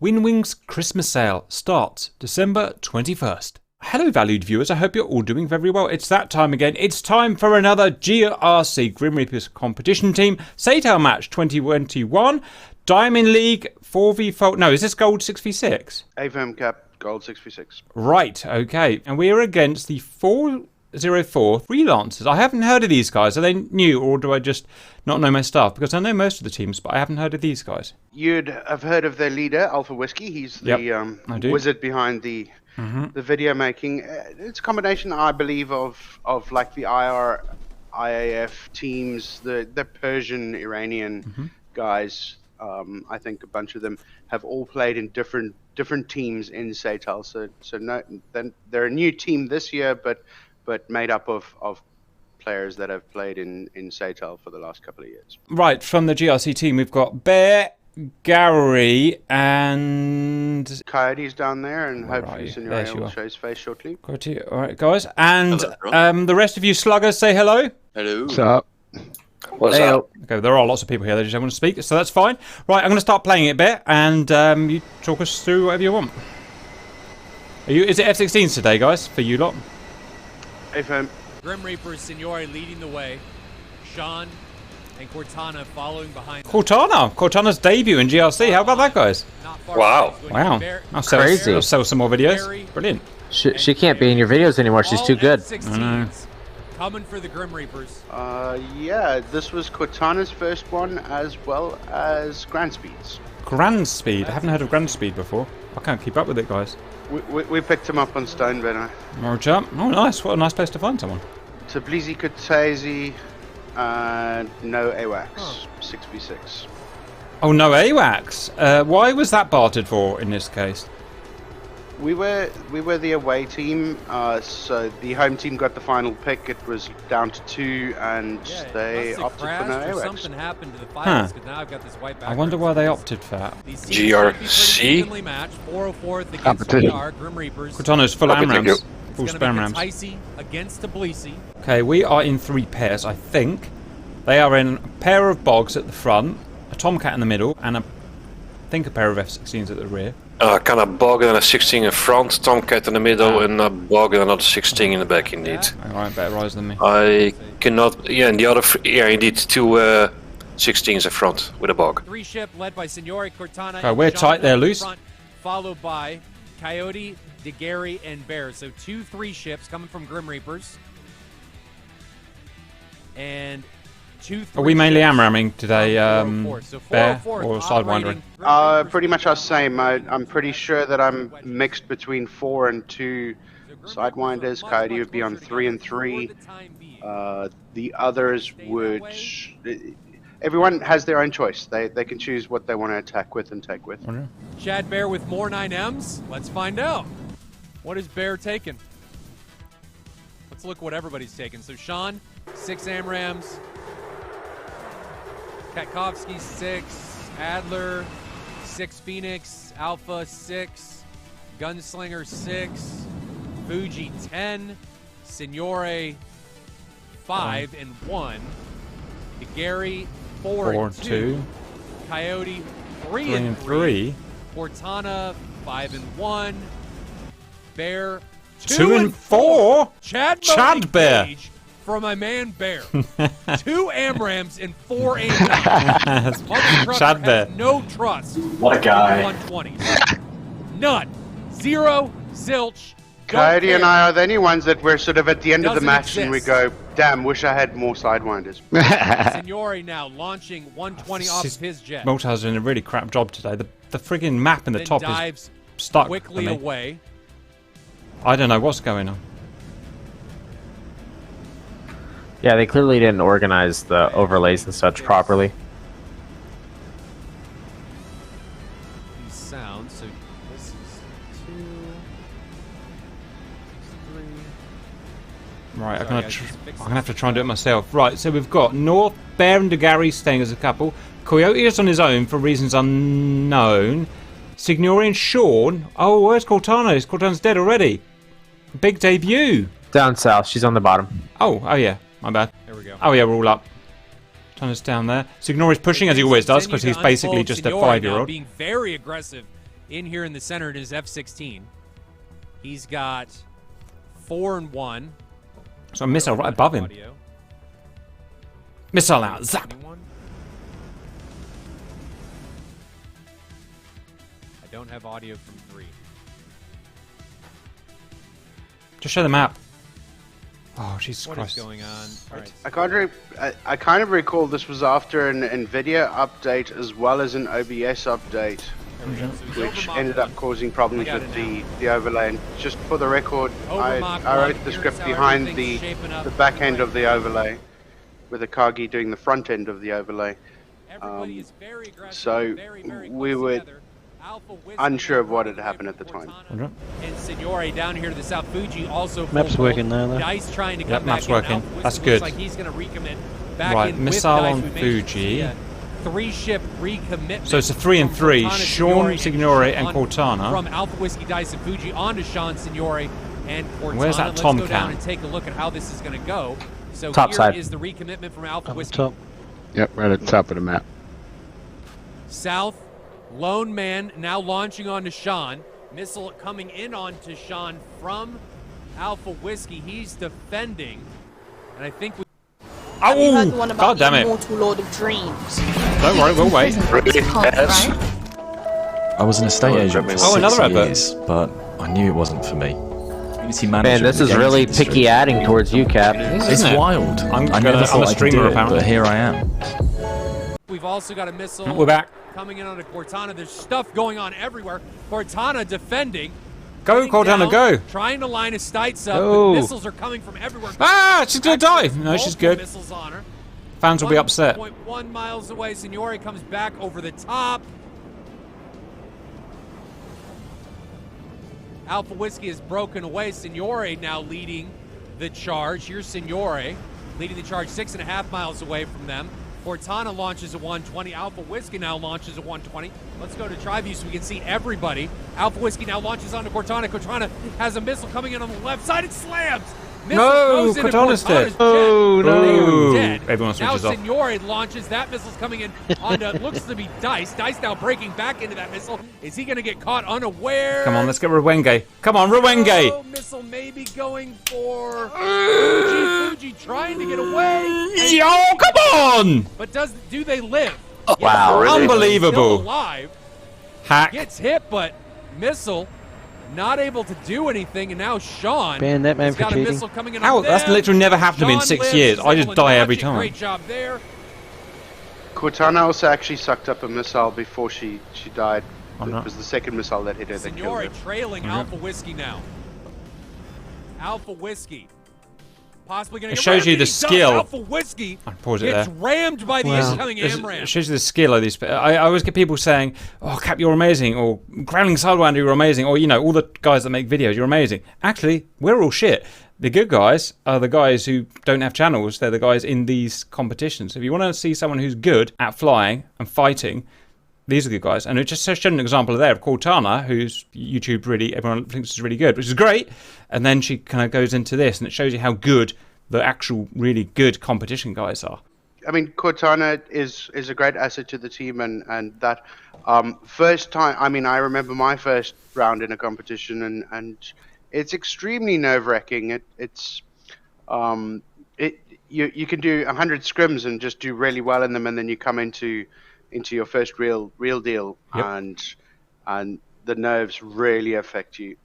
Winwing's Christmas sale starts December 21st. Hello valued viewers, I hope you're all doing very well. It's that time again. It's time for another GRC Grim Reapers competition team. Satal match 2021. Diamond League 4v4. No, is this gold 6v6? AVM cap gold 6v6. Right, okay. And we are against the 404 Freelancers. I haven't heard of these guys. Are they new or do I just not know my stuff? Because I know most of the teams, but I haven't heard of these guys. You'd have heard of their leader, Alpha Whiskey. He's the wizard behind the video making. It's a combination, I believe, of like the IAF teams, the Persian, Iranian guys. I think a bunch of them have all played in different teams in Satal. So no, then they're a new team this year, but made up of players that have played in Satal for the last couple of years. Right, from the GRC team, we've got Bear, Gary, and Coyote's down there, and hopefully Senor will show his face shortly. Coyote, all right, guys, and the rest of you sluggers, say hello. Hello. What's up? What's up? Okay, there are lots of people here. They just don't want to speak, so that's fine. Right, I'm going to start playing it a bit, and you talk us through whatever you want. Is it F-16s today, guys, for you lot? AFM. Grim Reapers, Signore leading the way. Sean and Cortana following behind. Cortana's debut in GRC. How about that, guys? Wow. Wow. I'll sell some more videos. Brilliant. She can't be in your videos anymore. She's too good. I know. Coming for the Grim Reapers. Yeah, this was Cortana's first one as well as Grand Speed's. Grand Speed? I haven't heard of Grand Speed before. I can't keep up with it, guys. We picked him up on Stone Banner. More jump. Oh, nice. What a nice place to find someone. Tbilisi Kutaisi, no AWACS, 6v6. Oh, no AWACS. Why was that bartered for in this case? We were the away team, so the home team got the final pick. It was down to 2, and they opted for no AWACS. Something happened to the fighters, because now I've got this white background. I wonder why they opted for that. GRC? 404th against GR, Grim Reapers. Cortana's full AMRAMs. Full spam rams. Against Tbilisi. Okay, we are in 3 pairs, I think. They are in a pair of bogs at the front, a Tomcat in the middle, and I think a pair of F-16s at the rear. Kind of bog and a 16 in front, Tomcat in the middle, and a bog and another 16 in the back, indeed. Alright, better rise than me. I cannot... Yeah, and the other... Yeah, indeed, 2 16s in front with a bog. 3 ship led by Signore, Cortana. Okay, we're tight there, Luce. Followed by Coyote, DeGary, and Bear. So 2 3 ships coming from Grim Reapers. And 2 3 Are we mainly AMRAMing today, so Bear, or Sidewindering? Pretty much the same. I'm pretty sure that I'm mixed between 4 and 2 Sidewinders. Coyote would be on 3 and 3. The others would... Everyone has their own choice. They can choose what they want to attack with and take with. Chad Bear with more 9Ms. Let's find out. What is Bear taking? Let's look what everybody's taking. So Sean, 6 AMRAMs. Katkovsky, 6. Adler, 6 Phoenix. Alpha, 6. Gunslinger, 6. Fuji, 10. Signore, 5 and 1. Gary, 4 and 2. Coyote, 3 and 3. Cortana, 5 and 1. Bear, 2 and 4. Chad Bear. From my man Bear. 2 AMRAMs and 4 AMRAMs. Chad Bear. No trust. What a guy. 120s. None. 0. Zilch. Coyote and I are the only ones that we're sort of at the end of the match exist. and we go, damn, wish I had more Sidewinders. Signore now launching 120 off of his jet. Malta's doing a really crap job today. The friggin' map in the top is stuck quickly away. I don't know what's going on. Yeah, they clearly didn't organize the overlays and such properly. Sound, so this is 2, 3. Right, I'm gonna have to try and do it myself. Right, so we've got North, Bear and DeGary staying as a couple. Coyote is on his own for reasons unknown. Signore and Sean. Oh, where's Cortana? Cortana's dead already. Big debut. Down south, she's on the bottom. Oh yeah, my bad. There we go. Oh yeah, we're all up. Turn us down there. Signore is pushing as he always does because he's basically just a 5-year-old. Being very aggressive in here in the center in his F-16. He's got 4 and 1. So a missile right above him. Audio. Missile out. Zap. Anyone? I don't have audio from 3. Just show the map. Oh, Jesus What Christ. is going on? All right. I kind of recall this was after an NVIDIA update as well as an OBS update, which ended up causing problems with the overlay. And just for the record, I wrote the script behind the back end of the overlay, with Akagi doing the front end of the overlay. So we were unsure of what had happened at the time. And Signore down here to the south. Fuji also map's working now, though. Dice trying to come Yep, back map's in. working. Alpha That's Whiskey good. looks like he's going to recommit back Right, in missile with Dice. on We managed to see Fuji. a 3-ship recommitment. So it's a 3 and 3. Cortana, Sean, Signore, and Sean Cortana. From Alpha Whiskey, Dice, and Fuji onto Sean, Signore, and Cortana. Where's that Let's Tom go down cam? and take a look at how this is going to go. So Top here side. is the recommitment from Alpha Up Whiskey. top. Yep, right at the top of the map. South, Lone Man now launching onto Sean. Missile coming in onto Sean from Alpha Whiskey. He's defending. And I think we... Have you heard the Oh, one God about damn the it. Immortal Lord of Dreams? Don't worry, we'll wait. Yes. I was an estate agent for Oh, another 6 advert. years, but I knew it wasn't for me. Community Man, manager this in the is games really industry. picky adding towards you, Cap. It's Isn't it? wild. I'm I never a thought I could streamer, do it, apparently. but here I am. We've also got a missile We're back. coming in onto Cortana. There's stuff going on everywhere. Cortana defending. Go, Getting Cortana, down, go. Trying to line his sights up. Go. But missiles are coming from everywhere. Ah, she's going to die. Actually, No, she's multiple good. Missiles on her. Fans will be upset. 1.1 miles away. Signore comes back over the top. Alpha Whiskey is broken away. Signore now leading the charge. Here's Signore leading the charge 6.5 miles away from them. Cortana launches at 120. Alpha Whiskey now launches at 120. Let's go to TriView so we can see everybody. Alpha Whiskey now launches onto Cortana. Cortana has a missile coming in on the left side. It slams. Missile No, goes into Cortana's dead. jet. Oh, They are no. dead. Everyone now switches off. Signore launches. That missile's coming in onto looks to be Dice. Dice now breaking back into that missile. Is he going to get caught unaware? Come on, let's get Ruwenge. Come on, Ruwenge. Oh, missile maybe going for Fuji trying to get away. Oh, come on. But do they live? Wow, Yes, really? Unbelievable. Still alive. Hack. Gets hit, but missile not able to do anything, and now Sean Ban that man has for got a cheating. missile coming in How? on That's them. literally never happened to me in Sean 6 lives. years. He's I able just to die dodge every it. time. Great job there. Cortana also actually sucked up a missile before she died. Oh, no. It was the second missile that hit her that killed Signore her. trailing Alpha Whiskey now. Alpha Whiskey possibly going to It shows you the skill. Alpha Whiskey I'll pause it gets there. rammed by the Wow. incoming It AMRAAM. shows you the skill of these. I always get people saying, "Oh, Cap, you're amazing," or "Growling Sidewinder, you're amazing," or all the guys that make videos, you're amazing. Actually, we're all shit. The good guys are the guys who don't have channels. They're the guys in these competitions. If you want to see someone who's good at flying and fighting, these are the good guys. And it just showed an example there of Cortana, whose YouTube everyone thinks is really good, which is great. And then she kind of goes into this, and it shows you how good the actual really good competition guys are. I mean, Cortana is a great asset to the team, and that first time. I mean, I remember my first round in a competition, and it's extremely nerve-wracking. You can do 100 scrims and just do really well in them, and then you come into your first real deal, Yep. and the nerves really affect you.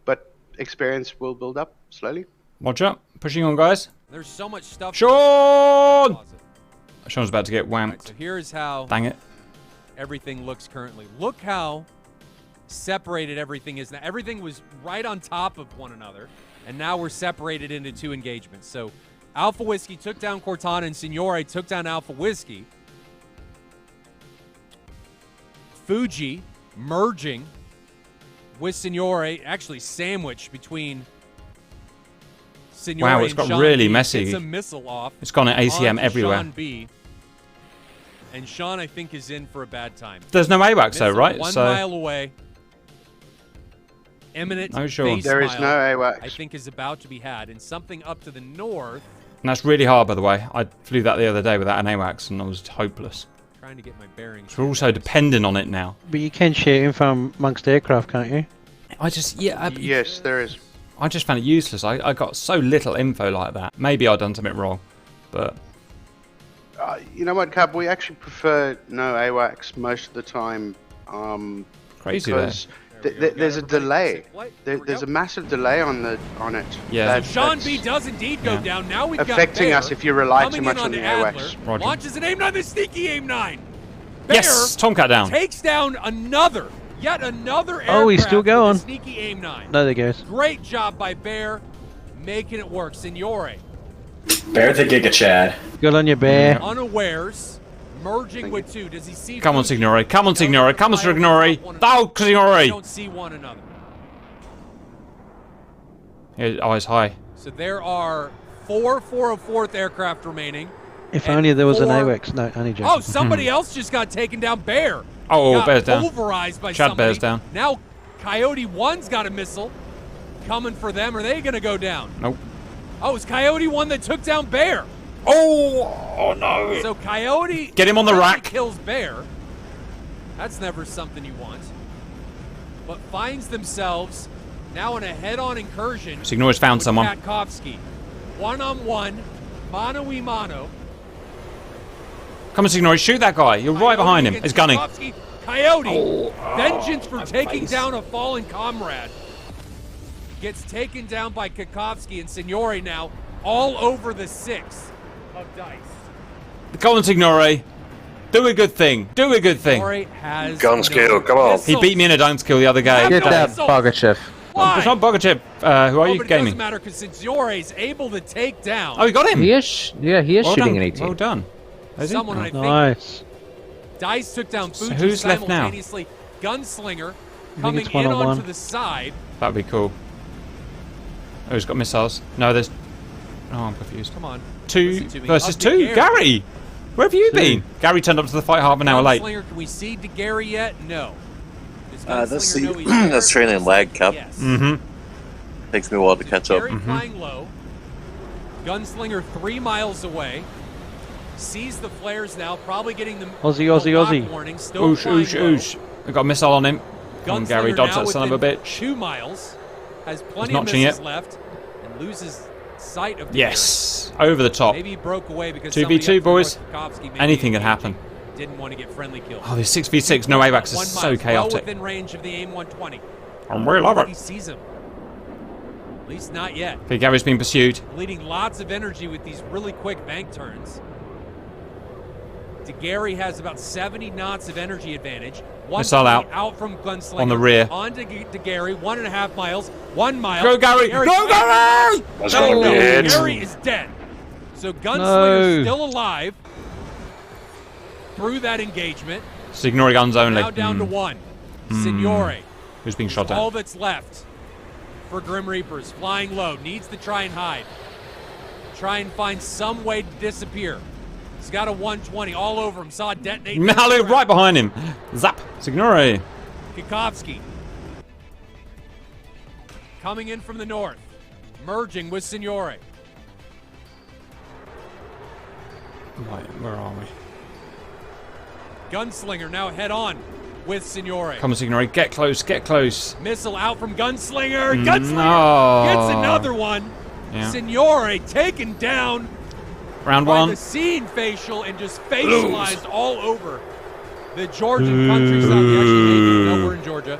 But experience will build up slowly. Watch out. Pushing on, guys. There's so much stuff. Sean! Sean's about to get Right, whamped. so here's how Dang it. everything looks currently. Look how separated everything is now. Everything was right on top of one another, and now we're separated into 2 engagements. So Alpha Whiskey took down Cortana, and Signore took down Alpha Whiskey. Fuji merging with Signore, actually sandwiched between Signore Wow, it's and got Sean really B. messy. Gets a missile off. It's gone at ACM onto everywhere. Sean B. And Sean, I think, is in for a bad time. There's no AWACS though, Missile right? 1 So mile away. Imminent No, sure. face There is mile, no AWACS. I think, is about to be had. And something up to the north. and that's really hard, by the way. I flew that the other day without an AWACS, and I was hopeless. trying to get my bearings. We're also dependent on it now. But you can shoot him from amongst aircraft, can't you? Yes, there is. I just found it useless. I got so little info like that. Maybe I've done something wrong, but You know what, Cub? We actually prefer no AWACS most of the time. crazy because there's a delay. There's a massive delay on it. Yeah. Sean B does indeed go down. Now we've got affecting Bear us if you rely too coming much in on the Adler. AWACS. Roger. Launches an AIM-9, the sneaky AIM-9. Bear Yes, Tomcat down. takes down yet another aircraft. Oh, he's still going. With a sneaky AIM-9. No, there goes. Great job by Bear, making it work. Signore, Bear the Giga Chad. Good on you, Bear. unawares, merging with two. Does he see? Come on, Fuji? Signore. Come on, Signore. Come on, Signore. Oh, They Signore. don't see one another. Eyes high. So there are 4 404th aircraft remaining. If and only there was an 4 AWACS. No, only joking. Oh, somebody else just got taken down. Bear. Oh, got Bear's down. pulverized by Chad somebody. Bear's down. Now Coyote 1's got a missile coming for them. Are they going to go down? Nope. Oh, it's Coyote 1 that took down Bear. Oh no. So Coyote Get him on the really rack. kills Bear. That's never something you want. But finds themselves now in a head-on incursion. Signore's found with someone. Katkovsky. One-on-one, mano-y-mano. Come on, Signore. Shoot that guy. You're right behind him. It's gunning. Katkovsky. Coyote. Vengeance for taking down a fallen comrade. Gets taken down by Katkovsky and Signore now all over the 6 of dice. Come on, Signore. Do a good thing. Do a good thing. Signore has Gun skill, come on. He beat me in a dunk skill the other game. Get that Missile. Bogachev. Why? It's not Bogachev. Who are you but it gaming? doesn't matter because Signore is able to take down Oh, you got him. He is, yeah, he is Well shooting done. an 18. Well done. Is he? someone I think Nice. Dice took down So Fuji who's left now? simultaneously. Gunslinger think coming it's in one-on-one. onto the side. That'd be cool. Oh, he's got missiles. No, there's. Oh, I'm confused. Come on. 2 Listen to me. versus Up to 2. Gary! Where have you been? Gary turned up to the fight half an hour late. Gunslinger, can we see to Gary yet? No. Does That's Gunslinger know the he's there? Australian lag cup. Yes. Mm-hmm. Takes me a while to catch up. Gary flying low. Gunslinger 3 miles away. Sees the flares now, probably getting them. Aussie, Aussie, lock Aussie. Warning, still Oosh, flying oosh, low. oosh. I got a missile on him. Come on, Gary, Gunslinger dodge now that son of a within bitch. 2 miles. Has plenty He's of notching missiles it. left. And loses sight of the Yes! Over the top. Maybe he broke away because 2v2, somebody up from boys. North Kakovsky maybe Anything can engaging. happen. Didn't want to get friendly kills. Oh, this 6v6. No AWACS 1 is so mile, well chaotic. within range of the AIM 120. I really love He it. sees him. At least not yet. Okay, Gary's being pursued. Bleeding lots of energy with these really quick bank turns. DeGary has about 70 knots of energy advantage. Missile out. From Gunslinger. On the rear. On to DeGary, 1.5 miles. 1 mile. Go, Gary! Go, Gary! That's No, gonna be it. Gary is dead. So Gunslinger's still alive through that engagement. Signore guns only. Now down to 1. Signore. Who's being shot All at? that's left for Grim Reapers. Flying low. Needs to try and hide. Try and find some way to disappear. He's got a 120 all over him. Saw it detonate. Malu right behind him. Zap. Signore. Katkovsky. Coming in from the north. Merging with Signore. Right, where are we? Gunslinger now head on with Signore. Come on, Signore. Get close. Get close. Missile out from Gunslinger. Gunslinger No. gets another one. Yeah. Signore taken down Round by 1. the scene facial and just facialized all over the Georgian countryside. We actually know we're in Georgia.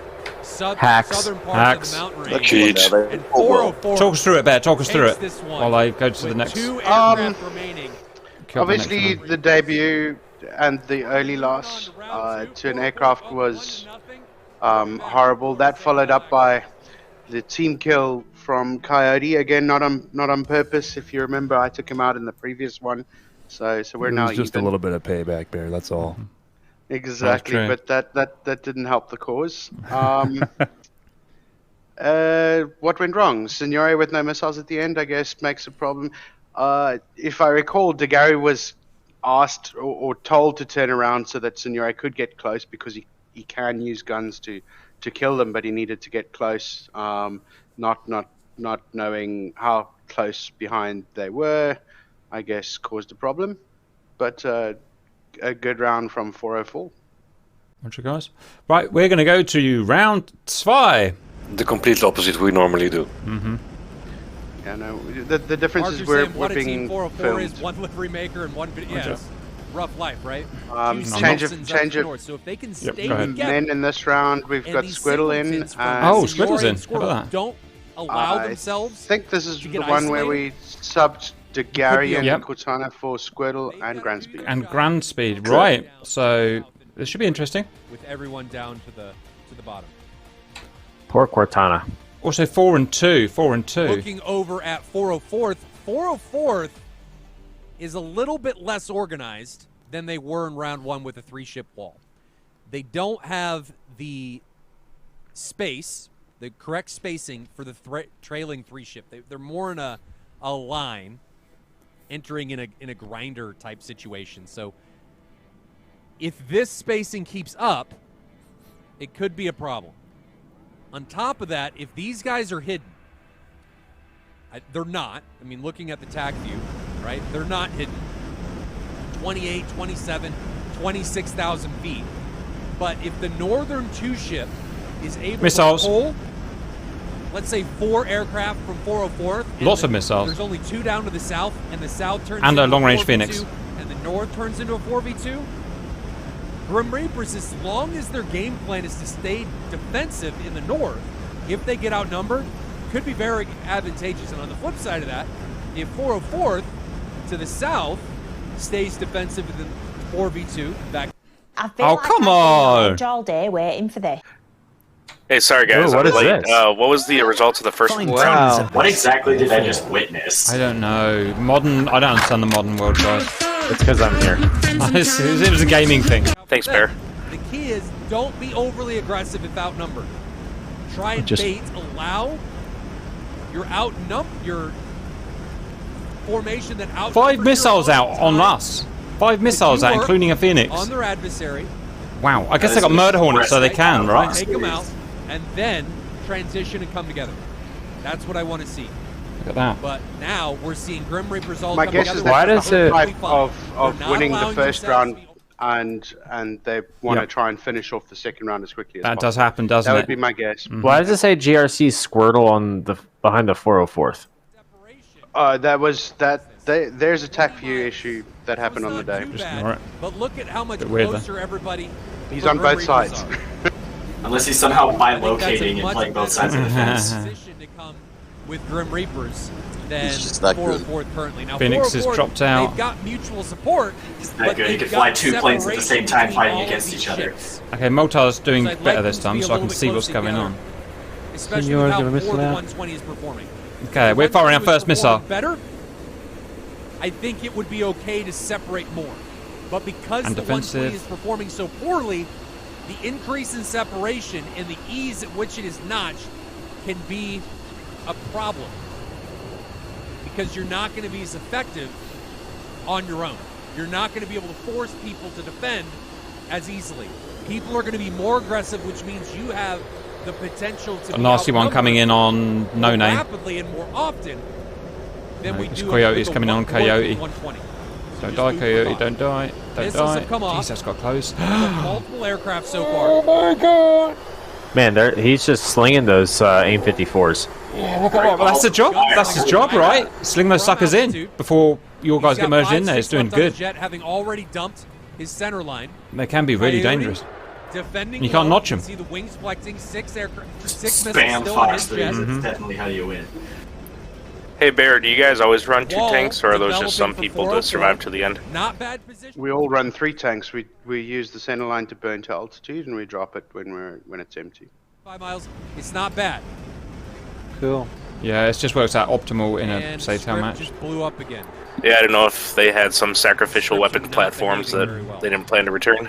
Hacks. Southern parts Hacks. of the mountain The range. cheats. And 404 Talk us through it, Bear. Talk us through takes it. this one While I go to the with next. 2 aircraft remaining. Kill the next Obviously, one. the debut and the early loss to an aircraft was horrible. That followed up by the team kill from Coyote. Again, not on purpose. If you remember, I took him out in the previous one. So we're now just even. a little bit of payback, Bear. That's all. Exactly, true. but that didn't help the cause. What went wrong? Signore with no missiles at the end, I guess, makes a problem. If I recall, DeGary was asked or told to turn around so that Signore could get close because he can use guns to kill them, but he needed to get close. Not knowing how close behind they were, I guess, caused a problem. But a good round from 404. Roger, guys. Right, we're going to go to round 2. The complete opposite we normally do. Yeah, no. The difference Mark, is you're we're saying what a being team 404 filmed. is, one livery maker and one video. Yeah, it's rough life, right? Change it. So if they can stay go ahead. together. Then in this round, we've and got these Squirtle in. singletons from Oh, Signore Squiddle's in. and How about that? Don't allow I themselves. think this is to the get one where isolated. we subbed Degarian Yep. and Cortana for Squirtle and Grand Speed. And Grand Speed, right. So this should be interesting. With everyone down to the bottom. Poor Cortana. Also 4 and 2. 4 and 2. Looking over at 404th. 404th is a little bit less organized than they were in round 1 with a 3-ship wall. They don't have the space, the correct spacing for the trailing 3-ship. They're more in a line, entering in a grinder type situation. So if this spacing keeps up, it could be a problem. On top of that, if these guys are hidden, they're not. I mean, looking at the TAC view, right? They're not hidden. 28, 27, 26,000 feet. But if the northern 2-ship is able Missiles. to pull, let's say 4 aircraft from 404th. Lots of missiles. There's only 2 down to the south, and the south turns And into a long-range 4v2, Phoenix. and the north turns into a 4v2. Grim Reapers, as long as their game plan is to stay defensive in the north, if they get outnumbered, could be very advantageous. And on the flip side of that, if 404th to the south stays defensive in the 4v2, back. I feel Oh, like come I've been on. all day waiting for this. Hey, sorry guys, Ooh, what I'm is late. this? What was the results of the first one? Wow. What exactly did I just witness? I don't know. I don't understand the modern world, guys. It's because I'm here. It was a gaming thing. Thanks, Bear. The key is don't be overly aggressive if outnumbered. Try and bait, allow your formation that outnumbers 5 missiles your out opponent's on time us. 5 missiles to out, work including a Phoenix. on their adversary. Wow. I guess they got murder hornets, so they can, right? Take them out, and then transition and come together. That's what I want to see. Look at that. But now we're seeing Grim Reapers all My come guess together. is Why that's does the it- type of They're not winning the allowing first themselves round, to be- and they want to Yeah. try and finish off the second round as quickly as That possible. does happen, doesn't That it? would be my guess. Why does it say GRC Squirtle on the behind the 404th? There's a TAC view issue that happened on the day. Too bad, alright. but look at how much Bit weird, closer everybody. He's for on Grim both Reapers sides. are. Unless he's somehow I think that's a bilocating and much playing both better sides of the fence. position to come with Grim Reapers than He's just that good. 404th currently. Now, Phoenix is 404th, dropped out. They've got mutual support. That but good. He they've could fly got 2 planes at the same separation time between fighting all of against these each other. ships. Okay, Motar's doing So I'd better like this them to time, be a so I little can bit see what's closer going together, on. Especially Señor, with how gonna miss 4 to that. 120 is performing. Okay, we're firing our first missile. Better. I think it would be okay to separate more. But because And the 120 defensive. is performing so poorly, the increase in separation and the ease at which it is notched can be a problem. Because you're not going to be as effective on your own. You're not going to be able to force people to defend as easily. People are going to be more aggressive, which means you have the potential to A be nasty one outnumbered coming in on No more Name. rapidly and more often than No, we it's do. Coyote's with the coming on, one- north of Coyote. 120. So Don't just die, move Coyote, on. don't die. Don't Missiles die. have come off. Jeez, that's got close. Multiple aircraft so far. Man, he's just slinging those AIM 54s. Well, that's the job. That's his job, right? Sling those suckers in before your guys He's get got merged in 5, there. 6 It's doing left on the good. Jet, having already dumped his center line. They can be really Coyote dangerous. Defending You can't low. notch You him. can see the wings flexing. 6 aircraft. Just 6 missiles spam still Fox on his 3. jet. That's definitely how you win. Hey, Bear, do you guys always run 2 Wall tanks, or are those just some developing for people to 404. survive to the end? Not bad position. We all run 3 tanks. We use the center line to burn to altitude, and we drop it when it's empty. 5 miles. It's not bad. Cool. Yeah, it's just works out optimal in a And Satal Script match. just blew up again. Yeah, I don't know if they had some sacrificial weapon Not platforms that behaving very well. they didn't plan to return.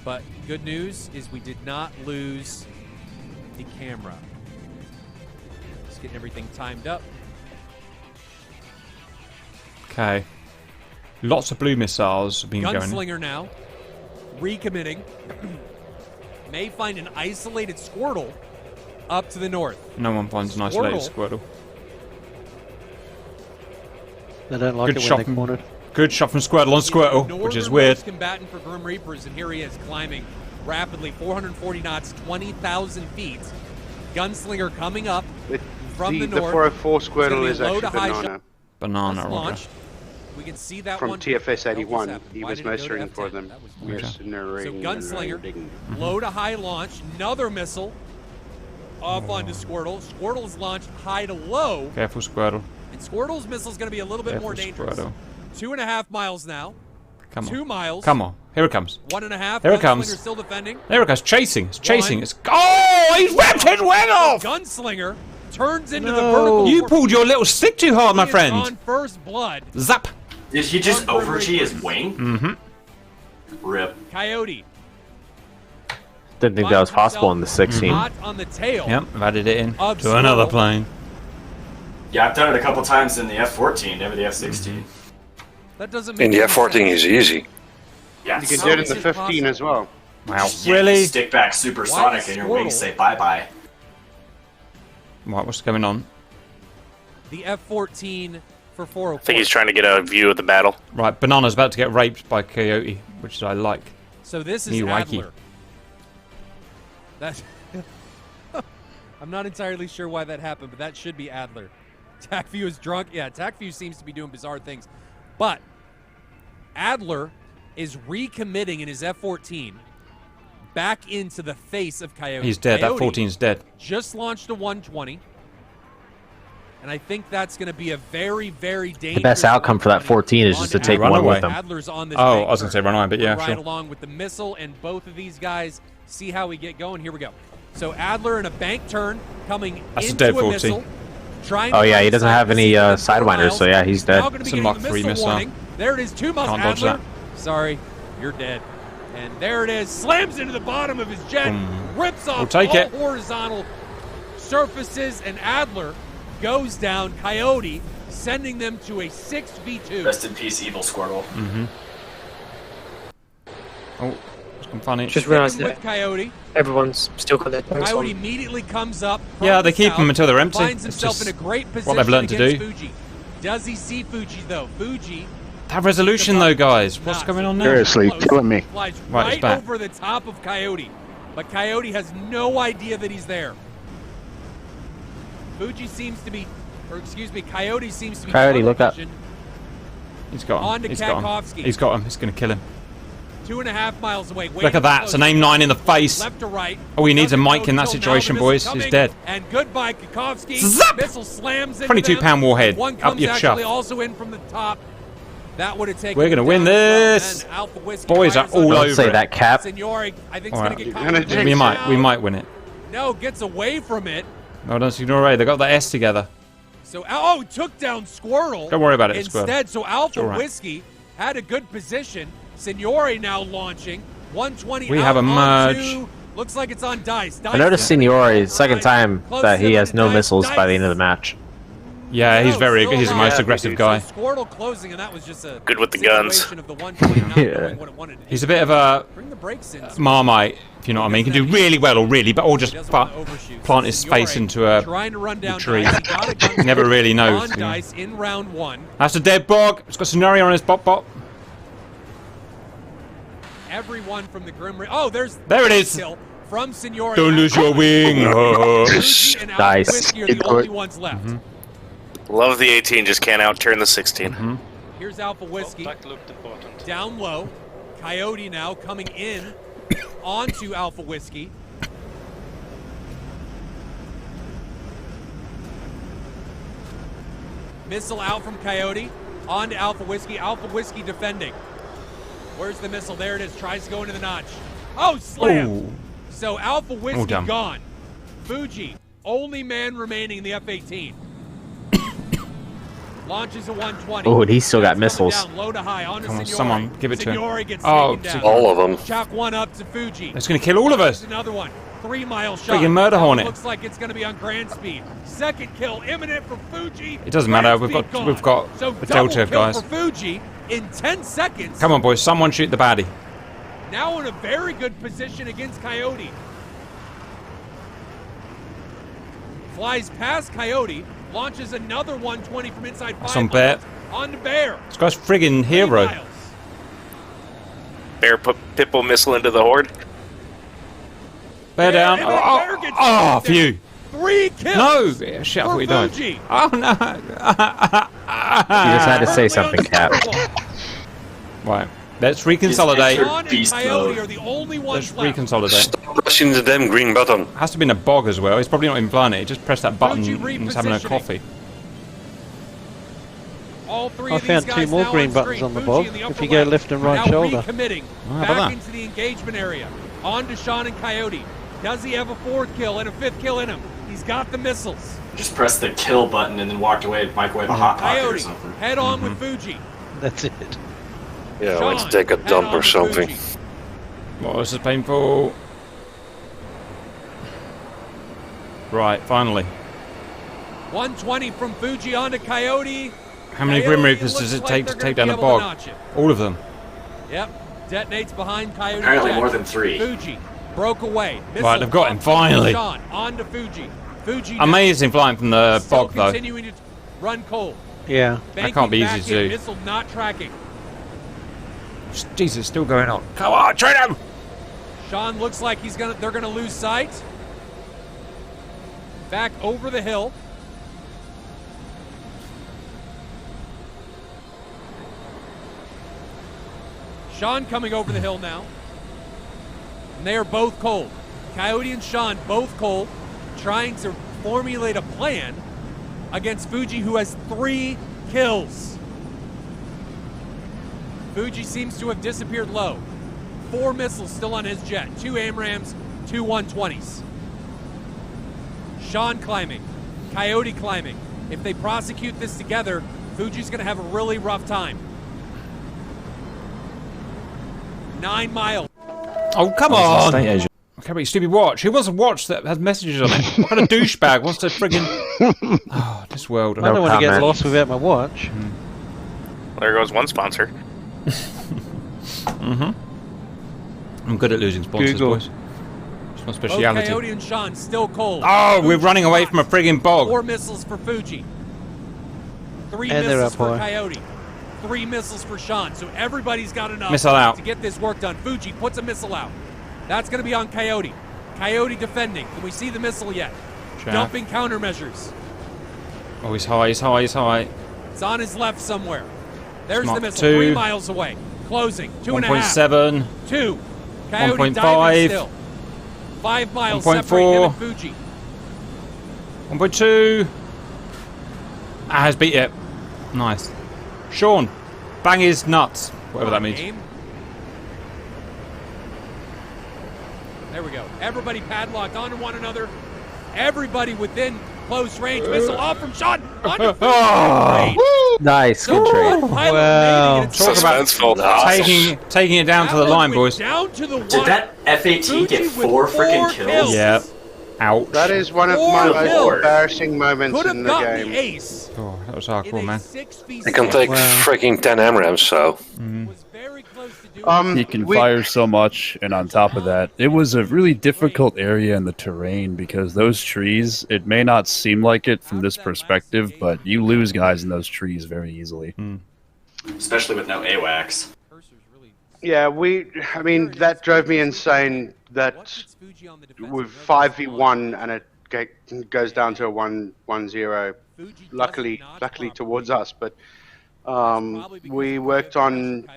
But good news is we did not lose the camera. Just getting everything timed up. Okay. Lots of blue missiles have been going in. Gunslinger now. Recommitting. May find an isolated Squirtle up to the north. No one finds an isolated Squirtle. They don't like Good it when shot they from- cornered. Good shot from Squirtle on Squirtle, which is weird. Combatant for Grim Reapers, and here he is climbing rapidly, 440 knots, 20,000 feet. Gunslinger coming up from the north. The 404 Squirtle is actually Banana. Banana, launched. We can see that from one TFS 81. He was mercenarying for them. So Gunslinger, low to high launch, another missile off onto Squirtle. Squirtle's launched high to low. Careful, Squirtle. And Squirtle's missile is going to be a little bit more dangerous. Squirtle. 2.5 miles now. Come on. 2 miles. Come on. Here it comes. 1.5. Here it comes. Still defending. There it goes. Chasing. It's chasing. It's. Oh, he's ripped his wing off! Gunslinger turns into the vertical. You pulled your little stick too hard, my friend. On first blood. Zap. Did he just over-G his wing? Mm-hmm. Rip. Coyote. Didn't think that was possible in the 16. Hot on the tail. Yep, I've added it in to another plane. Yeah, I've done it a couple times in the F-14, never the F-16. That doesn't In the F-14 is easy. Yeah, you can do it in the 15 as well. Wow. Yeah, Really? Stick back supersonic and your wings say bye-bye. Right, what's going on? The F-14 for 404. I think he's trying to get a view of the battle. Right, Banana's about to get raped by Coyote, which I like. So this is New Adler. That I'm not entirely sure why that happened, but that should be Adler. TacView is drunk. Yeah, TacView seems to be doing bizarre things. But Adler is recommitting in his F-14 back into the face of Coyote. He's dead. Coyote That 14's dead. Just launched a 120. And I think that's going to be a very, very dangerous... The best outcome for that 14 is just to take one with them. Adler's on this I was going to say run away, but yeah, right sure. along with the missile, and both of these guys see how we get going. Here we go. So Adler in a bank turn coming That's into a dead a 14. missile. Oh yeah, he doesn't have any sidewinders, so yeah, he's dead. It's a Mach 3 missile. There it is, 2 miles. Can't dodge Adler. that. Sorry, you're dead. And there it is, slams into the bottom of his jet, rips off take all it. horizontal surfaces, and Adler goes down. Coyote sending them to a 6v2. Rest in peace, evil Squirtle. Mm-hmm. Oh, it's funny. Just realised with that Coyote. everyone's still got their tanks Coyote on. immediately comes up. Yeah, they keep them until they're empty. Finds It's himself just in a great position what they've learned to do. against Fuji. Does he see Fuji though? Fuji. That resolution though, guys. What's going on now? Seriously, killing me. Flies Right, it's right back. over the top of Coyote, but Coyote has no idea that he's there. Fuji seems to be, or excuse me, Coyote seems to be. Coyote, look up. He's got him. On to He's got him. Kakovsky. He's got him. He's going to kill him. 2.5 miles away. Look at that. It's an aim-9 in the face. Left to right. Oh, he needs a mic in that situation, boys. He's dead. And goodbye, Kakovsky. Zap! Missile slams into 22-pound warhead. One Up comes your actually chuff. also in from the top. That would have taken. We're going to win this. Boys are all over Say it. that cap. Signori, I think, is All going to get right. caught. We might win it. No, gets away from it. No, don't Signore. They got the S together. So, took down Squirtle. Don't worry about it, Instead, Squirtle. so Alpha all right. Whiskey had a good position. Signori now launching. 120 We out have a onto- merge. Looks like it's on Dice. I noticed Signori, second time that he has no missiles by the end of the match. Yeah, he's very good. He's the most aggressive guy. Squirtle closing, and that was just a Good with the guns. situation of the 120 not knowing what it wanted to do. He's a bit of a Bring the brakes in. Marmite, if you know what I mean. He can do really well or really, but or just plant his face into a Trying to run down tree. Dice. He got a gun Never really knows. on you know. Dice in round 1. That's a dead bog. It's got scenario on his bop. Everyone from the Grim Reaper. Oh, there it is. Kill from Signori. Don't lose your wing. Fuji and Alpha Nice. Whiskey are the only ones left. Love the 18, just can't outturn the 16. Here's Alpha Whiskey. Down low. Coyote now coming in onto Alpha Whiskey. Missile out from Coyote. On to Alpha Whiskey. Alpha Whiskey defending. Where's the missile? There it is. Tries to go into the notch. Oh, slam! Ooh. So Alpha Whiskey damn. gone. Fuji, only man remaining in the F-18. Launches a 120. Oh, and he's still got Coming missiles. Down, low to high. On to Come on, Signori. someone, give it to him. Signori gets Oh, taken down. All of them. Chalk one up to Fuji. It's going to kill all of us. There's another one. 3-mile shot. Freaking murder That one hornet. Looks like it's going to be on grand speed. Second kill imminent for Fuji. It doesn't matter. Grand speed We've got so a double delta of kill guys. for Fuji in 10 seconds. Come on, boys. Someone shoot the baddie. Now in a very good position against Coyote. Flies past Coyote, launches another 120 from inside 5 That's on miles. bet. On to Bear. This guy's friggin' hero. Bear put Pitbull missile into the horde. Bear down. Oh, phew. 3 kills. No. Yeah, shit, I thought he died. Oh, no. You just had to say something, Cap. Right. Let's reconsolidate. Sean and Coyote are the only ones left. Reconsolidate. Stop pressing the damn green button. Has to be in a bog as well. He's probably not even playing it. He just pressed that button and he's having a coffee. All three I of these found guys 2 more now green on buttons screen. on the Fuji bog. in the If upper you go left. left and right Now shoulder. recommitting back into the engagement area. On to Sean and Coyote. Does he have a 4th kill and a 5th kill in him? He's got the missiles. Just press the kill button and then walked away, microwave a hot pocket or Coyote, something. head on with Fuji. That's it. Yeah, Sean, let's take a dump or something. Oh, this is painful. Right, finally. 120 from Fuji on to Coyote. How many Grim Reapers does it take to take down a bog? All of them. Yep. Detonates behind Coyote. Apparently more than 3. Fuji broke away. Right, they've got him finally. Sean on to Fuji. Fuji amazing flying from the bog though. Continuing to run cold. Yeah. That can't be easy to do. Missile not tracking. Jesus, still going on. Come on, train him! Sean looks like they're gonna lose sight. Back over the hill. Sean coming over the hill now. And they are both cold. Coyote and Sean both cold, trying to formulate a plan against Fuji, who has 3 kills. Fuji seems to have disappeared low. 4 missiles still on his jet. 2 AMRAAMs, 2 120s. Sean climbing. Coyote climbing. If they prosecute this together, Fuji's going to have a really rough time. 9 miles. Oh, come on! Okay, but you stupid watch. Who wants a watch that has messages on it? What kind of douchebag wants to friggin'... Oh, this world. I don't want to get lost without my watch. Well, there goes one sponsor. I'm good at losing sponsors, Google. boys. It's my speciality. Both Coyote and Sean still cold. Oh, Fuji we're running away from a friggin' bog. 4 missiles for Fuji. 3 And they're missiles up for high. Coyote. 3 missiles for Sean. So everybody's got enough Missile out. to get this work done. Fuji puts a missile out. That's going to be on Coyote. Coyote defending. Can we see the missile yet? Check. Dumping countermeasures. Oh, he's high, he's high, he's high. It's on his left somewhere. There's Smart. the missile. 2. 3 miles away. Closing. 2.5. 1.7. 2. Coyote 1.5. diving still. 5 miles 1.4. separate him and Fuji. 1.2. Ah, has beat it. Nice. Sean, bang his nuts. Whatever that means. Aim. There we go. Everybody padlocked onto one another. Everybody within close range. Missile off from Sean. Onto Oh. Nice, good trade. Wow. Talk about taking it down to the line, boys. Down to the Did that F-18 get 4 freaking kills? Yeah. Ouch. That is one of my most embarrassing moments in the game. Ace. Oh, that was hardcore, man. It can take freaking 10 AMRAAMs, so. He can fire so much, and on top of that, it was a really difficult area in the terrain because those trees, it may not seem like it from this perspective, but you lose guys in those trees very easily. Especially with no AWACS. Yeah, I mean, that drove me insane that with 5v1 and it goes down to a 1-0, luckily towards us, but we worked on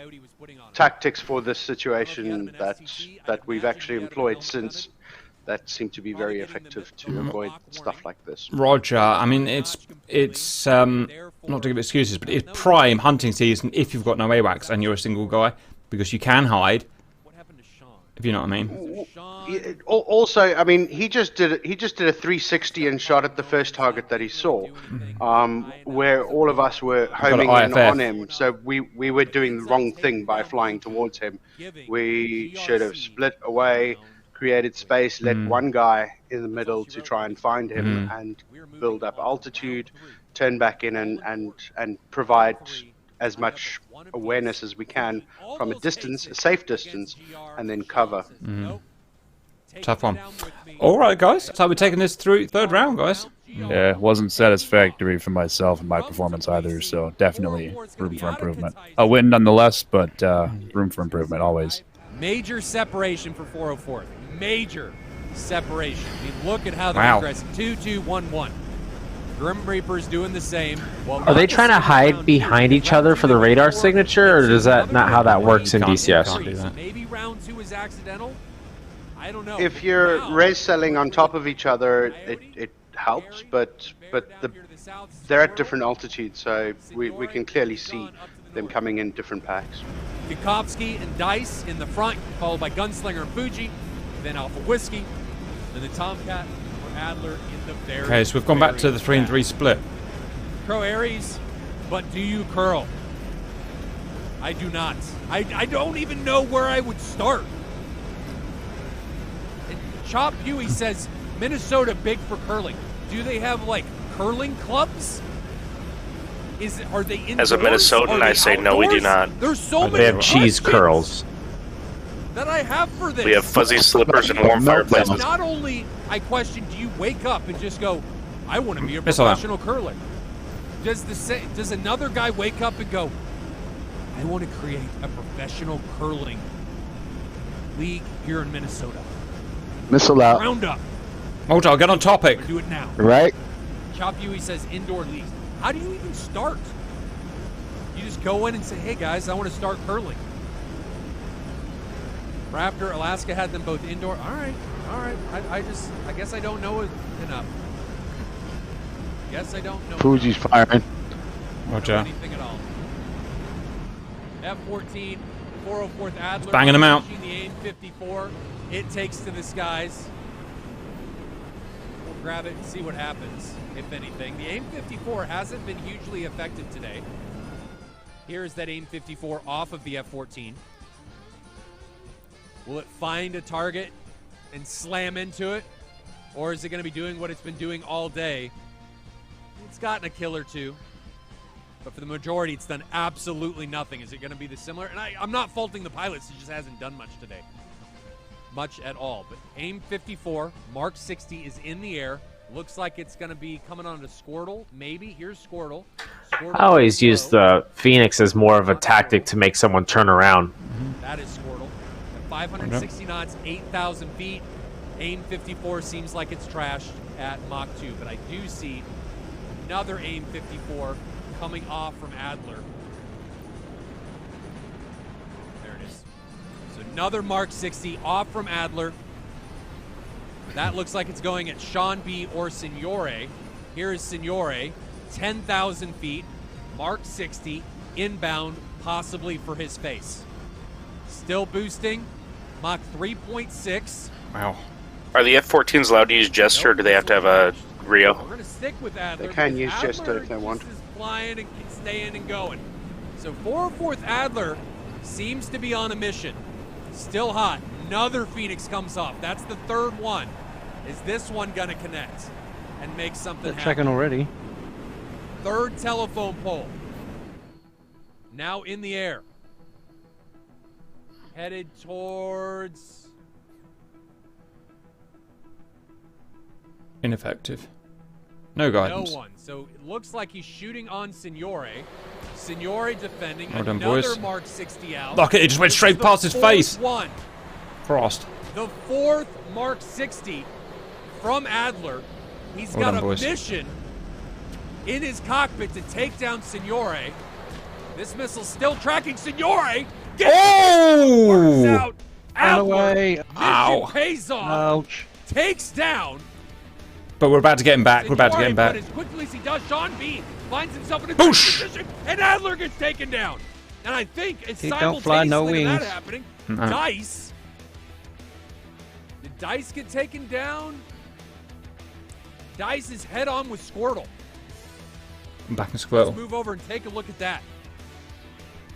tactics for this situation that we've actually employed since that seem to be very effective to avoid stuff like this. Roger. I mean, it's not to give excuses, but it's prime hunting season if you've got no AWACS and you're a single guy, because you can hide. If you know what I mean. Also, I mean, he just did a 360 and shot at the first target that he saw, where all of us were homing in on him. So we were doing the wrong thing by flying towards him. We should have split away, created space, let one guy in the middle to try and find him and build up altitude, turn back in and provide as much awareness as we can from a distance, a safe distance, and then cover. Tough one. All right, guys. So we're taking this through 3rd round, guys. Yeah, it wasn't satisfactory for myself and my performance either, so definitely room for improvement. A win nonetheless, but room for improvement always. Major separation for 404th. Major separation. I mean, look at how they're progressing. 2-2-1-1. Grim Reaper's doing the same. Are they trying to hide behind each other for the radar signature, or is that not how that works in DCS? Maybe round 2 is accidental. I don't know. If you're race selling on top of each other, it helps, but they're at different altitudes, so we can clearly see them coming in different packs. Kukowski and Dice in the front, followed by Gunslinger and Fuji, then Alpha Whiskey, and then Tomcat or Adler in the very. Okay, so we've gone back to the 3 and 3 split. Crow Aries, but do you curl? I do not. I don't even know where I would start. Chop Huey says Minnesota big for curling. Do they have like curling clubs? Are they indoors? As a Minnesotan, I say no, we do not. There's so many. They have cheese curls that I have for this. We have fuzzy slippers and warm fireplaces. Not only I question, do you wake up and just go, I want to be a professional curler? Does another guy wake up and go, I want to create a professional curling league here in Minnesota? Missile out. Round up. Mojo, get on topic. Or do it now. Right. Chop Huey says indoor leagues. How do you even start? You just go in and say, hey guys, I want to start curling. Raptor, Alaska had them both indoor. All right. I guess I don't know enough. Guess I don't know. Fuji's firing. Roger. Anything at all. F-14, 404th Adler. Banging them out. The AIM-54. It takes to the skies. We'll grab it and see what happens, if anything. The AIM-54 hasn't been hugely affected today. Here's that AIM-54 off of the F-14. Will it find a target and slam into it? Or is it going to be doing what it's been doing all day? It's gotten a kill or two. But for the majority, it's done absolutely nothing. Is it going to be the similar? And I'm not faulting the pilots. It just hasn't done much today. Much at all. But AIM-54, Mark 60 is in the air. Looks like it's going to be coming on to Squirtle. Maybe. Here's Squirtle. I always use the Phoenix as more of a tactic to make someone turn around. That is Squirtle. At 560 knots, 8,000 feet. AIM-54 seems like it's trashed at Mach 2. But I do see another AIM-54 coming off from Adler. There it is. So another Mark 60 off from Adler. That looks like it's going at Sean B. or Signore. Here is Signore, 10,000 feet, Mark 60, inbound, possibly for his face. Still boosting, Mach 3.6. Wow. Are the F-14s allowed to use gesture, or do they have to have a Rio? We're going to stick with Adler. They can use gesture if they want. Is flying and staying and going. So 404th Adler seems to be on a mission. Still hot. Another Phoenix comes off. That's the third one. Is this one going to connect and make something happen? Checking already. Third telephone pole. Now in the air. Headed towards... Ineffective. No guidance. No one. So it looks like he's shooting on Signore. Signore defending. Well done, another boys. Mark 60 out. Look, it just went straight past his face. One. Frost. The fourth Mark 60 from Adler. He's got a mission in his cockpit to take down Signore. This missile's still tracking Signore. Oh! Out. Adler. Mission Ow. pays off. Ouch. Takes down. But we're about to get him back. We're about to get him back. But as quickly as he does, Sean B finds himself in a good position, and Adler gets taken down. And I think it's He don't fly, no wings. happening. No. Dice. Did Dice get taken down? Dice is head on with Squirtle. I'm back in Let's Squirtle. move over and take a look at that.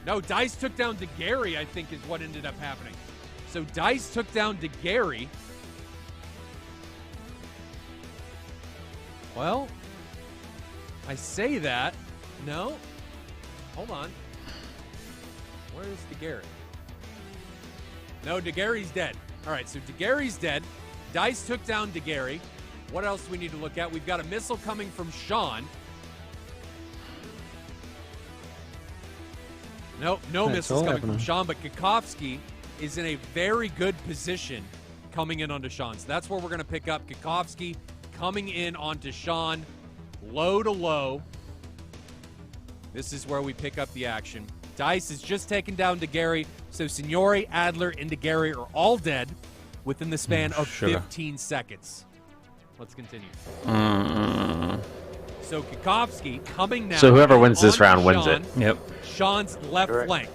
No, Dice took down DeGary, I think is what ended up happening. So Dice took down DeGary. Well, I say that. No. Hold on. Where is DeGary? No, DeGary's dead. All right, so DeGary's dead. Dice took down DeGary. What else do we need to look at? We've got a missile coming from Sean. No missiles coming from Sean, but Kukowski is in a very good position coming in onto Sean. So that's where we're going to pick up Kukowski coming in onto Sean, low to low. This is where we pick up the action. Dice is just taken down to Gary, so Signori, Adler, and Gary are all dead within the span of 15 seconds. Let's continue. So Kukowski coming now. So whoever wins this round wins it. Yep. Sean's left flank.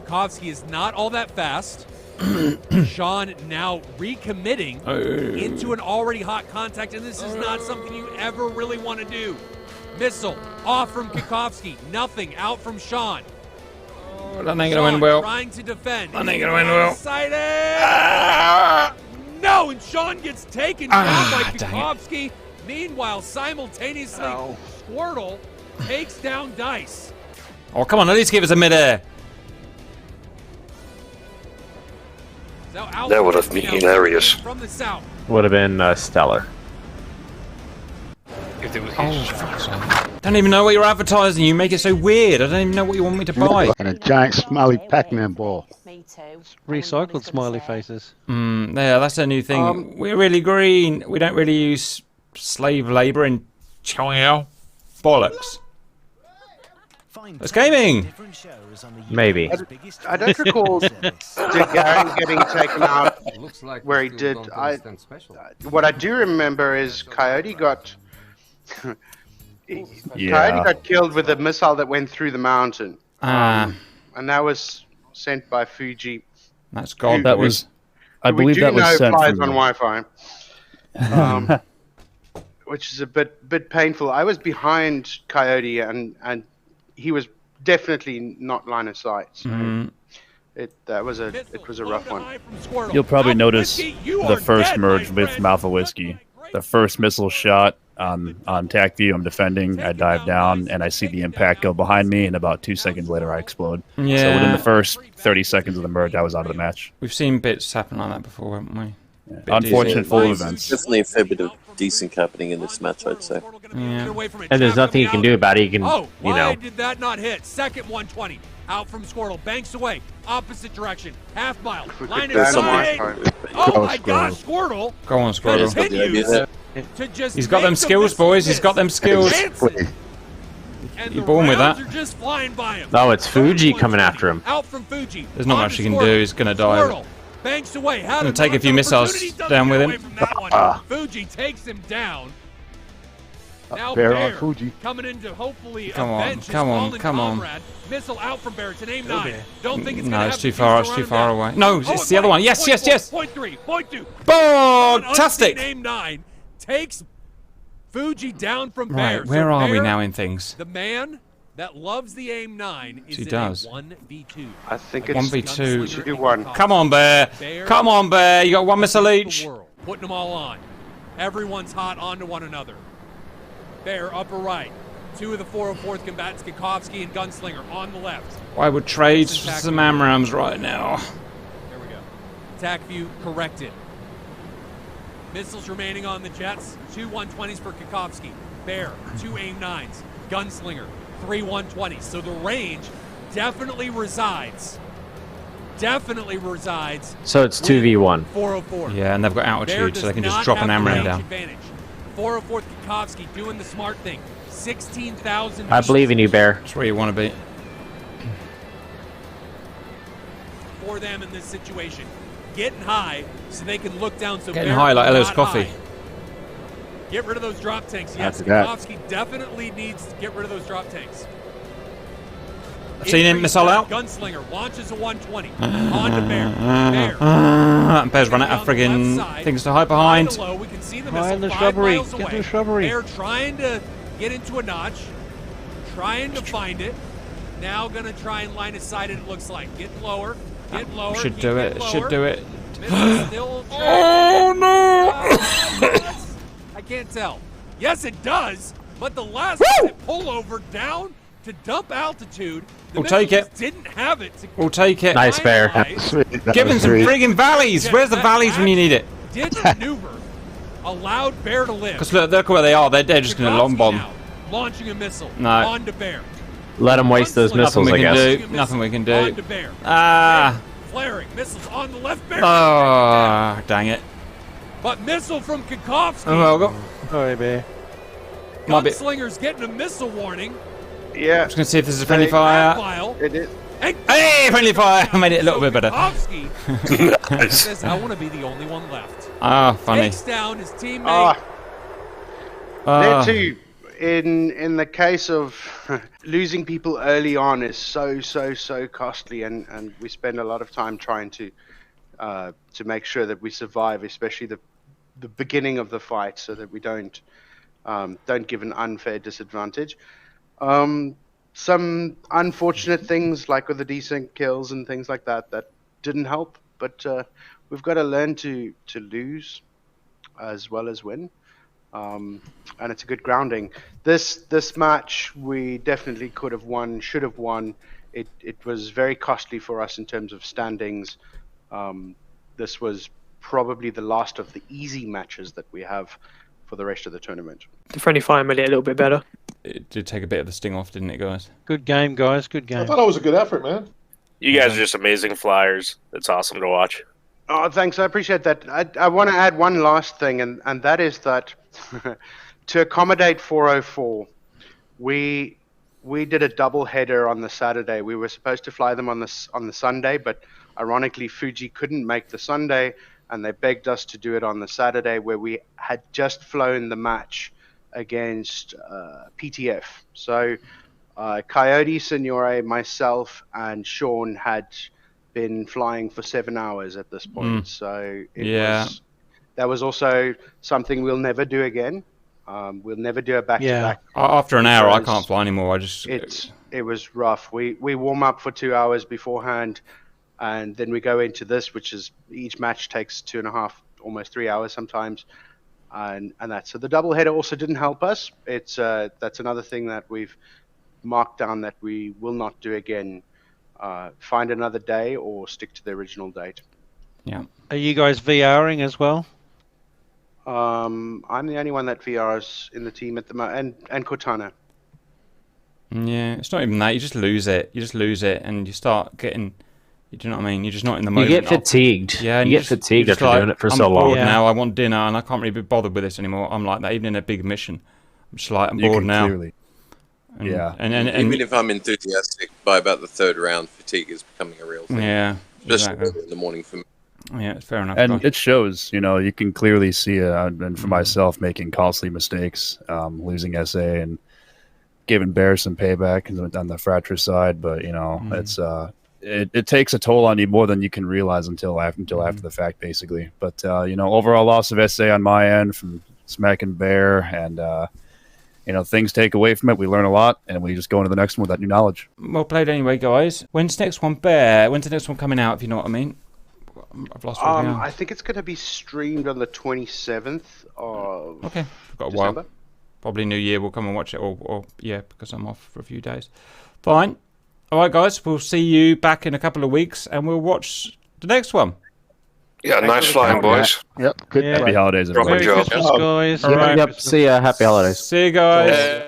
Kukowski is not all that fast. Sean now recommitting into an already hot contact, and this is not something you ever really want to do. Missile off from Kukowski. Nothing out from Sean. Oh, that ain't gonna win well. Trying to defend. That ain't gonna win well. No, and Sean gets taken down by Kukowski. Meanwhile, simultaneously, Squirtle takes down Dice. Oh, come on, at least give us a mid-air. That would have been hilarious. From the south. Would have been stellar. If they would Don't even know what you're advertising. You make it so weird. I don't even know what you want me to buy. And a giant smiley Pac-Man ball. Me too. Recycled smiley faces. Yeah, that's a new thing. We're really green. We don't really use slave labor in China. Bollocks. It's gaming. Maybe. I don't recall Gary getting taken out where he did. What I do remember is Coyote got Coyote got killed with a missile that went through the mountain. And that was sent by Fuji. That's God. That was. I believe that was sent flies from on Wi-Fi. Which is a bit painful. I was behind Coyote, and he was definitely not line of sight. So it was a rough one. You'll probably notice the first merge with Mouth of Whiskey. The first missile shot on TAC view, I'm defending. I dive down and I see the impact go behind me, and about 2 seconds later I explode. Yeah. So within the first 30 seconds of the merge, I was out of the match. We've seen bits happen like that before, haven't we? Yeah. Unfortunate full events. Definitely a fair bit of decent happening in this match, I'd say. Yeah. And there's nothing you can do about it. You can, why did that not hit? Second 120. Out from Squirtle. Banks away. Opposite direction. Half mile. Line of sight. Oh my gosh, Squirtle. Go on, Squirtle. Continues to just He's got them skills, boys. He's got them skills. You're born with that. Just flying by him. Oh, it's Fuji coming after him. Out from Fuji. There's not much he can do. He's gonna die. Banks away. How to take a few missiles down with him. Fuji takes him down. Now Bear Bear on Fuji. coming in to hopefully come avenge his on. fallen comrade. Missile out from Bear. It's an aim 9. Don't think it's no, gonna it's have too to far. be It's too far away. No, it's the point, other one. Yes, point yes, four, yes. Point 3. Point 2. Fantastic. Aim 9 takes Fuji down from Right, Bear. where so are we Bear, now in things? The man that loves the aim 9 is He in does. a 1v2. I think it's 1v2. We should do one. Come on, Bear. Come on, Bear. You got one missile each. Putting them all on. Everyone's hot onto one another. Bear, upper right. 2 of the 404th combatants, Kukowski and Gunslinger, on the left. I would trade some AMRAAMs right now. There we go. Attack view corrected. Missiles remaining on the jets. 2 120s for Kukowski. Bear, 2 aim 9s. Gunslinger, 3 120s. So the range definitely resides. So it's 2v1. 404. Yeah, and they've got altitude, so they can just drop an AMRAAM down. Advantage. 404th Kukowski doing the smart thing. 16,000. I believe in you, Bear. That's where you want to be. For them in this situation, getting high so they can look down. So Getting high like Ella's not coffee. high. Get rid of those drop tanks. Yes, After that. Kukowski definitely needs to get rid of those drop tanks. I've seen him missile out. Gunslinger launches a 120 onto Bear. Bear's run out of friggin' things to hide behind. We can see the Behind missile the shrubbery. 5 miles Get away. the shrubbery. Bear trying to get into a notch, trying to find it. Now gonna try and line of sight it. It looks like getting lower, getting lower. Should keep do getting it. lower. Should do it. Still Oh no! I can't tell. Yes, it does. But the last pullover down to dump altitude. The We'll take it. Didn't have it. We'll take it. Nice, Bear. Sweet. That Give him was some sweet. friggin' valleys. Where's the valleys when you need it? Did maneuver allowed Bear to live. Because look where they are. They're just going to long bomb. Now, launching a missile onto Bear. Let them waste those missiles, I guess. Nothing we can do. Onto Bear. Ah. Flaring missiles on the left. Bear. Oh, dang it. But missile from Kikowski. Oh, well, Sorry, Bear. Gunslinger's getting a missile warning. Yeah. I'm just going to see if there's a friendly fire. It is. Hey, friendly fire! I made it a little bit better. Kikowski says, I want to be the only one left. Ah, funny. Takes down his teammate. There too, in the case of losing people early on is so costly, and we spend a lot of time trying to make sure that we survive, especially the beginning of the fight, so that we don't give an unfair disadvantage. Some unfortunate things like with the desync kills and things like that didn't help, but we've got to learn to lose as well as win. And it's a good grounding. This match we definitely could have won, should have won. It was very costly for us in terms of standings. This was probably the last of the easy matches that we have for the rest of the tournament. The friendly fire made it a little bit better. It did take a bit of the sting off, didn't it, guys? Good game, guys. Good game. I thought it was a good effort, man. You guys are just amazing flyers. It's awesome to watch. Oh, thanks. I appreciate that. I want to add one last thing, and that is that to accommodate 404, we did a double header on the Saturday. We were supposed to fly them on the Sunday, but ironically, Fuji couldn't make the Sunday, and they begged us to do it on the Saturday, where we had just flown the match against PTF. So Coyote, Signore, myself, and Sean had been flying for 7 hours at this point. So that was also something we'll never do again. We'll never do a back-to-back. After an hour, I can't fly anymore. It was rough. We warm up for 2 hours beforehand, and then we go into this, which is each match takes 2.5, almost 3 hours sometimes, and that. So the double header also didn't help us. It's that's another thing that we've marked down that we will not do again. Find another day or stick to the original date. Yeah. Are you guys VRing as well? I'm the only one that VRs in the team at the moment, and Cortana. Yeah, it's not even that. You just lose it. You just lose it, and you start getting. You do know what I mean? You're just not in the moment. You get fatigued. Yeah, you get fatigued after doing it for so long. I'm bored now. I want dinner, and I can't really be bothered with this anymore. I'm like that, even in a big mission. I'm just like, I'm bored now. Clearly. And even if I'm enthusiastic, by about the third round, fatigue is becoming a real thing. Yeah, especially in the morning for me. Yeah, it's fair enough. And it shows, you can clearly see, and for myself, making costly mistakes, losing SA and giving Bear some payback on the fracture side. But it's it takes a toll on you more than you can realize until after the fact, basically. But overall loss of SA on my end from smacking Bear, and things take away from it. We learn a lot, and we just go into the next one with that new knowledge. Well played anyway, guys. When's the next one, Bear? When's the next one coming out, if you know what I mean? I've lost I think it's going to be streamed on the 27th of Okay, we've got a December. while. Probably New Year we'll come and watch it, or because I'm off for a few days. Fine. All right, guys, we'll see you back in a couple of weeks, and we'll watch the next one. Yeah, nice flying, boys. Yep, good. Happy holidays, everybody. Merry Christmas, guys. Yep, see ya. Happy holidays. See you guys.